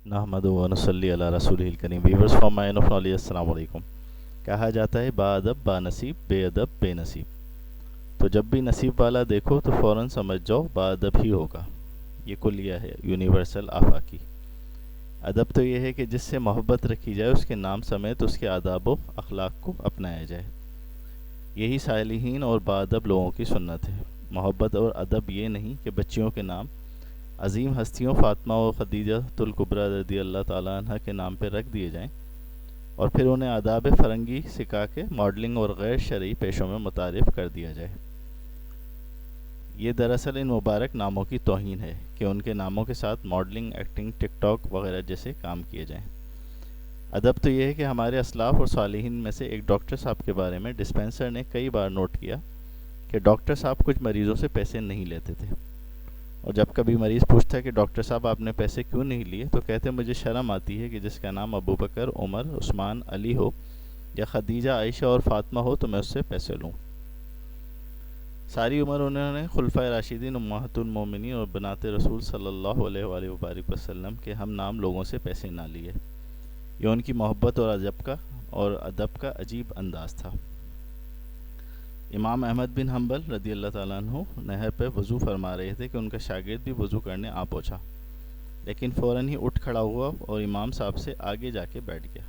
نحمد و نصلی علی رسول الکریم. Viewers from mine of knowledge, السلام علیکم. کہا جاتا ہے با ادب با نصیب، بے ادب بے نصیب. تو جب بھی نصیب والا دیکھو تو فوراً سمجھ جاؤ با ادب ہی ہوگا. یہ کلیہ ہے یونیورسل آفاقی. ادب تو یہ ہے کہ جس سے محبت رکھی جائے، اس کے نام سمیت اس کے آداب و اخلاق کو اپنایا جائے. یہی صالحین اور با ادب لوگوں کی سنت ہے. محبت اور ادب یہ نہیں کہ بچیوں کے نام عظیم ہستیوں فاطمہ و خدیجہ الکبریٰ رضی اللہ تعالیٰ عنہ کے نام پہ رکھ دیے جائیں اور پھر انہیں آداب فرنگی سکھا کے ماڈلنگ اور غیر شرعی پیشوں میں متعارف کر دیا جائے. یہ دراصل ان مبارک ناموں کی توہین ہے کہ ان کے ناموں کے ساتھ ماڈلنگ، ایکٹنگ، ٹک ٹاک وغیرہ جیسے کام کیے جائیں. ادب تو یہ ہے کہ ہمارے اسلاف اور صالحین میں سے ایک ڈاکٹر صاحب کے بارے میں ڈسپینسر نے کئی بار نوٹ کیا کہ ڈاکٹر صاحب کچھ مریضوں سے پیسے نہیں لیتے تھے، اور جب کبھی مریض پوچھتا کہ ڈاکٹر صاحب آپ نے پیسے کیوں نہیں لیے، تو کہتے مجھے شرم آتی ہے کہ جس کا نام ابو بکر، عمر، عثمان، علی ہو یا خدیجہ، عائشہ اور فاطمہ ہو تو میں اس سے پیسے لوں. ساری عمر انہوں نے خلفائے راشدین، امہات المومنین اور بنات رسول صلی اللہ علیہ وآلہ وبارک وسلم کے ہم نام لوگوں سے پیسے نہ لیے. یہ ان کی محبت اور ادب کا عجیب انداز تھا. امام احمد بن حنبل رضی اللہ تعالیٰ عنہ نہر پہ وضو فرما رہے تھے کہ ان کا شاگرد بھی وضو کرنے آ پہنچا، لیکن فوراً ہی اٹھ کھڑا ہوا اور امام صاحب سے آگے جا کے بیٹھ گیا.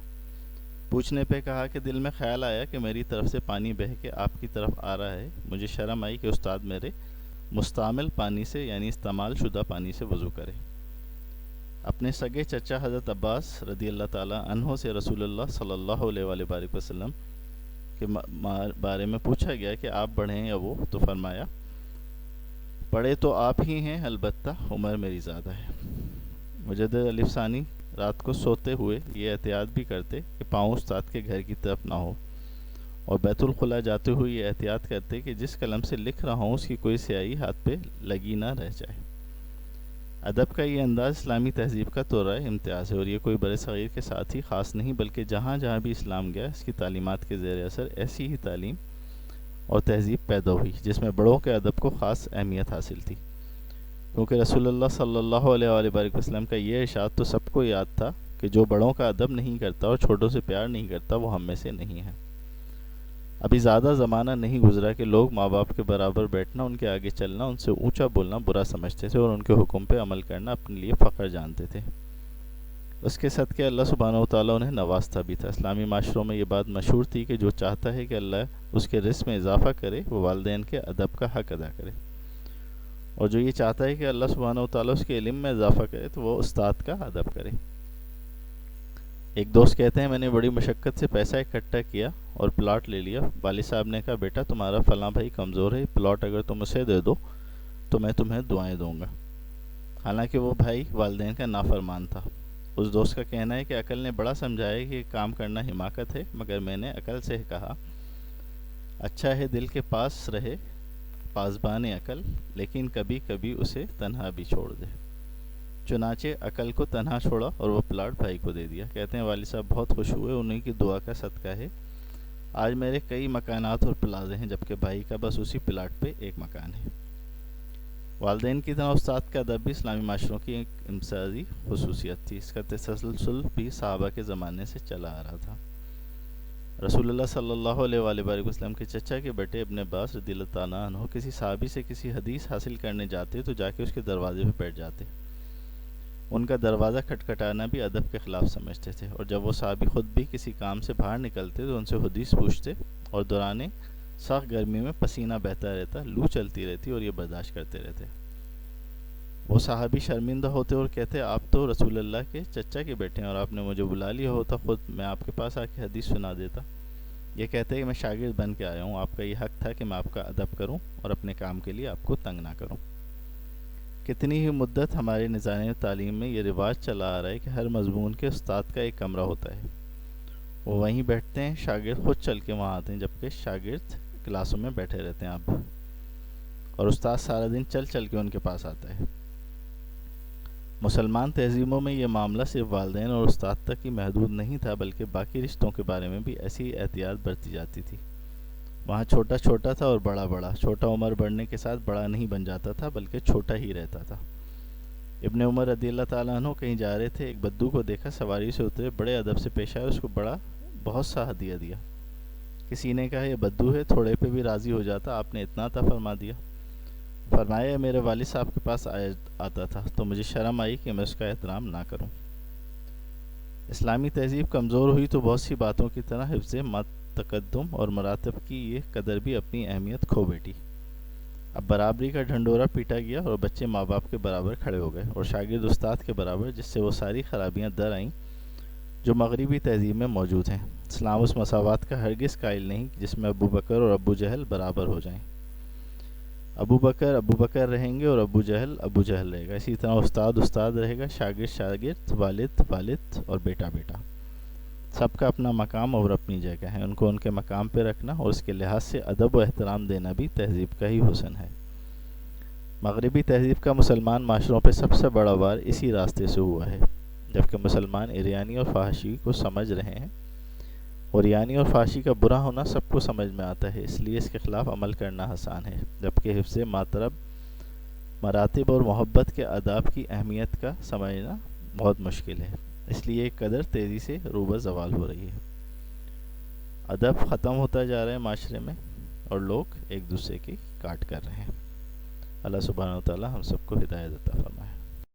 پوچھنے پہ کہا کہ دل میں خیال آیا کہ میری طرف سے پانی بہہ کے آپ کی طرف آ رہا ہے. مجھے شرم آئی کہ استاد میرے مستعمل پانی سے یعنی استعمال شدہ پانی سے وضو کرے. اپنے سگے چچا حضرت عباس رضی اللہ تعالیٰ عنہ سے رسول اللہ صلی اللہ علیہ وآلہ وسلم کے بارے میں پوچھا گیا کہ آپ بڑے ہیں یا وہ، تو فرمایا بڑے تو آپ ہی ہیں، البتہ عمر میری زیادہ ہے. مجدد الف ثانی رات کو سوتے ہوئے یہ احتیاط بھی کرتے کہ پاؤں استاد کے گھر کی طرف نہ ہو، اور بیت الخلاء جاتے ہوئے یہ احتیاط کرتے کہ جس قلم سے لکھ رہا ہوں اس کی کوئی سیاہی ہاتھ پہ لگی نہ رہ جائے. ادب کا یہ انداز اسلامی تہذیب کا توراہ امتیاز ہے، اور یہ کوئی بر صغیر کے ساتھ ہی خاص نہیں بلکہ جہاں جہاں بھی اسلام گیا اس کی تعلیمات کے زیر اثر ایسی ہی تعلیم اور تہذیب پیدا ہوئی جس میں بڑوں کے ادب کو خاص اہمیت حاصل تھی. کیونکہ رسول اللہ صلی اللہ علیہ وآلہ وسلم کا یہ ارشاد تو سب کو یاد تھا کہ جو بڑوں کا ادب نہیں کرتا اور چھوٹوں سے پیار نہیں کرتا وہ ہم میں سے نہیں ہے. ابھی زیادہ زمانہ نہیں گزرا کہ لوگ ماں باپ کے برابر بیٹھنا، ان کے آگے چلنا، ان سے اونچا بولنا برا سمجھتے تھے اور ان کے حکم پہ عمل کرنا اپنے لیے فخر جانتے تھے. اس کے صدقے اللہ سبحانہ و تعالیٰ انہیں نوازتا بھی تھا. اسلامی معاشروں میں یہ بات مشہور تھی کہ جو چاہتا ہے کہ اللہ اس کے رزق میں اضافہ کرے وہ والدین کے ادب کا حق ادا کرے، اور جو یہ چاہتا ہے کہ اللہ سبحانہ و تعالیٰ اس کے علم میں اضافہ کرے تو وہ استاد کا ادب کرے. ایک دوست کہتے ہیں میں نے بڑی مشقت سے پیسہ اکٹھا کیا اور پلاٹ لے لیا. والد صاحب نے کہا بیٹا تمہارا فلاں بھائی کمزور ہے، پلاٹ اگر تم اسے دے دو تو میں تمہیں دعائیں دوں گا. حالانکہ وہ بھائی والدین کا نافرمان تھا. اس دوست کا کہنا ہے کہ عقل نے بڑا سمجھایا کہ کام کرنا حماقت ہے، مگر میں نے عقل سے کہا اچھا ہے دل کے پاس رہے پاسبان عقل، لیکن کبھی کبھی اسے تنہا بھی چھوڑ دے. چنانچہ عقل کو تنہا چھوڑا اور وہ پلاٹ بھائی کو دے دیا. کہتے ہیں والد صاحب بہت خوش ہوئے، انہیں کی دعا کا صدقہ ہے آج میرے کئی مکانات اور پلازے ہیں، جبکہ بھائی کا بس اسی پلاٹ پہ ایک مکان ہے. والدین کی طرح استاد کا ادب بھی اسلامی معاشروں کی ایک امتیازی خصوصیت تھی. اس کا تسلسل بھی صحابہ کے زمانے سے چلا آ رہا تھا. رسول اللہ صلی اللہ علیہ وآلہ وسلم کے چچا کے بیٹے ابن عباس رضی اللہ تعالیٰ عنہ کسی صحابی سے کسی حدیث حاصل کرنے جاتے تو جا کے اس کے دروازے پہ بیٹھ جاتے. ان کا دروازہ کھٹکھٹانا بھی ادب کے خلاف سمجھتے تھے، اور جب وہ صحابی خود بھی کسی کام سے باہر نکلتے تو ان سے حدیث پوچھتے، اور دوران سخت گرمی میں پسینہ بہتا رہتا، لو چلتی رہتی اور یہ برداشت کرتے رہتے. وہ صحابی شرمندہ ہوتے اور کہتے آپ تو رسول اللہ کے چچا کے بیٹے ہیں اور آپ نے مجھے بلا لیا ہوتا خود میں آپ کے پاس آ کے حدیث سنا دیتا. یہ کہتے کہ میں شاگرد بن کے آیا ہوں، آپ کا یہ حق تھا کہ میں آپ کا ادب کروں اور اپنے کام کے لیے آپ کو تنگ نہ کروں. کتنی ہی مدت ہمارے نظام تعلیم میں یہ رواج چلا آ رہا ہے کہ ہر مضمون کے استاد کا ایک کمرہ ہوتا ہے، وہ وہیں بیٹھتے ہیں، شاگرد خود چل کے وہاں آتے ہیں، جبکہ شاگرد کلاسوں میں بیٹھے رہتے ہیں اب، اور استاد سارا دن چل چل کے ان کے پاس آتا ہے. مسلمان تہذیبوں میں یہ معاملہ صرف والدین اور استاد تک ہی محدود نہیں تھا، بلکہ باقی رشتوں کے بارے میں بھی ایسی احتیاط برتی جاتی تھی. وہاں چھوٹا چھوٹا تھا اور بڑا بڑا. چھوٹا عمر بڑھنے کے ساتھ بڑا نہیں بن جاتا تھا بلکہ چھوٹا ہی رہتا تھا. ابن عمر رضی اللہ تعالیٰ عنہ کہیں جا رہے تھے، ایک بدو کو دیکھا، سواری سے اترے، بڑے ادب سے پیش آئے، اس کو بہت سا ہدیہ دیا۔ کسی نے کہا یہ بدو ہے، تھوڑے پہ بھی راضی ہو جاتا، آپ نے اتنا عطا فرما دیا۔ فرمایا میرے والد صاحب کے پاس آتا تھا تو مجھے شرم آئی کہ میں اس کا احترام نہ کروں۔ اسلامی تہذیب کمزور ہوئی تو بہت سی باتوں کی طرح حفظ تقدم اور مراتب کی یہ قدر بھی اپنی اہمیت کھو بیٹھی۔ اب برابری کا ڈھنڈورا پیٹا گیا اور بچے ماں باپ کے برابر کھڑے ہو گئے اور شاگرد استاد کے برابر، جس سے وہ ساری خرابیاں در آئیں جو مغربی تہذیب میں موجود ہیں۔ اسلام اس مساوات کا ہرگز قائل نہیں جس میں ابو بکر اور ابو جہل برابر ہو جائیں۔ ابو بکر رہیں گے اور ابو جہل رہے گا۔ اسی طرح استاد رہے گا، شاگرد، والد اور بیٹا۔ سب کا اپنا مقام اور اپنی جگہ ہے، ان کو ان کے مقام پہ رکھنا اور اس کے لحاظ سے ادب و احترام دینا بھی تہذیب کا ہی حسن ہے۔ مغربی تہذیب کا مسلمان معاشروں پہ سب سے بڑا وار اسی راستے سے ہوا ہے، جبکہ مسلمان عریانی اور فحاشی کو سمجھ رہے ہیں، اور عریانی اور فحاشی کا برا ہونا سب کو سمجھ میں آتا ہے، اس لیے اس کے خلاف عمل کرنا آسان ہے، جبکہ حفظ مراتب اور محبت کے آداب کی اہمیت کا سمجھنا بہت مشکل ہے، اس لیے ایک قدر تیزی سے روبہ زوال ہو رہی ہے۔ ادب ختم ہوتا جا رہا ہے معاشرے میں اور لوگ ایک دوسرے کی کاٹ کر رہے ہیں۔ اللہ سبحانہ و تعالی ہم سب کو ہدایت عطا فرمائے۔